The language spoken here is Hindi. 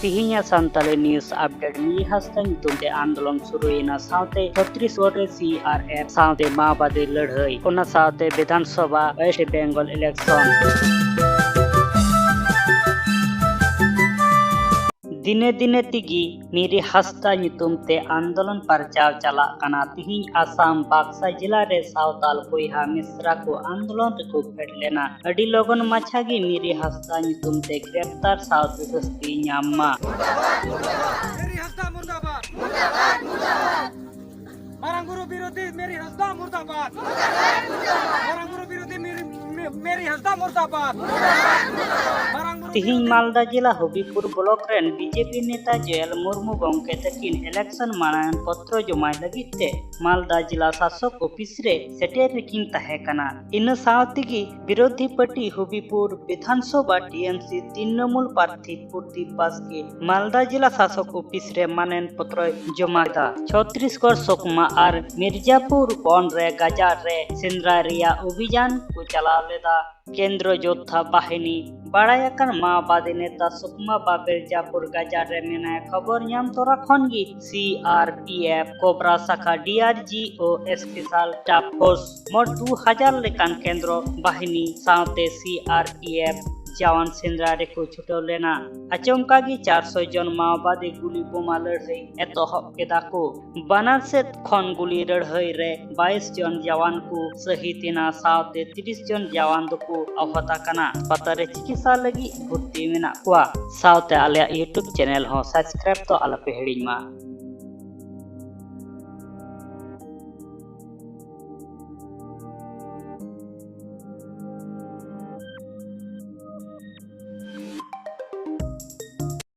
तिहिnya Santale News Update mi hasta nyutum te आंदोलन शुरुएना साथे छत्तीसगढ़ रे CRF साथे माओवादी लड़ाई ओना साथे विधानसभा वेस्ट बंगाल इलेक्शन दिने दिने तिगी मेरी हस्ता nyutum te आंदोलन परचाव चला कना तिहिं आसाम बाक्सा जिला रे सावताल कोइहा मिश्रा को आंदोलन रे को फेट लेना अडी लोगन मछागी मेरी हस्ता nyutum te गिरफ्तार सावते सस्ती न्याम्मा मेरी हस्ता मुर्दाबाद मुर्दाबाद मुर्दाबाद मारंगुरु विरोधी मेरी हस्ता मुर्दाबाद मुर्दाबाद मुर्दाबाद मारंगुरु विरोधी मेरी हस्ता मुर्दाबाद तिहिं मालदा जिला हबीपुर ब्लॉक रेन बीजेपी नेता जयल मुर्मू गंके तकिन इलेक्शन मानन पत्र जमा लगिते मालदा जिला शासक ऑफिस रे सेटेर रेकिन तहे कना इन सावतिगी विरोधी पार्टी हबीपुर विधानसभा टीएमसी तृणमूल प्रार्थी पूर्ति पास के मालदा जिला शासक ऑफिस रे मानन पत्र जमा दा छत्तीसगढ़ सुकमा और मिर्जापुर बन रे गजार रे सेंद्रा रिया अभियान को चला लेदा केंद्र योद्धा बाहिनी बाड़ायाकन माओवादी नेता सुकमा मिर्जापुर गजार रे मेना खबर नाम तोरा खनगी CRPF कोबरा शाखा DRGO स्पेशल टास्क फोर्स मोट 2000 लेकान केंद्र बाहिनी साथे CRPF जवान सेंद्रा रे को छुटो लेना आचमका की 400 जन माओवादी गुली बोमा लड़ाई एतहब केदा को बनार से खन गुली लड़ाई रे 22 जन जवान को शहीद ना साथे 30 जन जवान को आहत कना पता रे चिकित्सा लगी भर्ती मेना कुआ साथे आले YouTube चैनल हो सब्सक्राइब तो आला पे हेडिंग मा।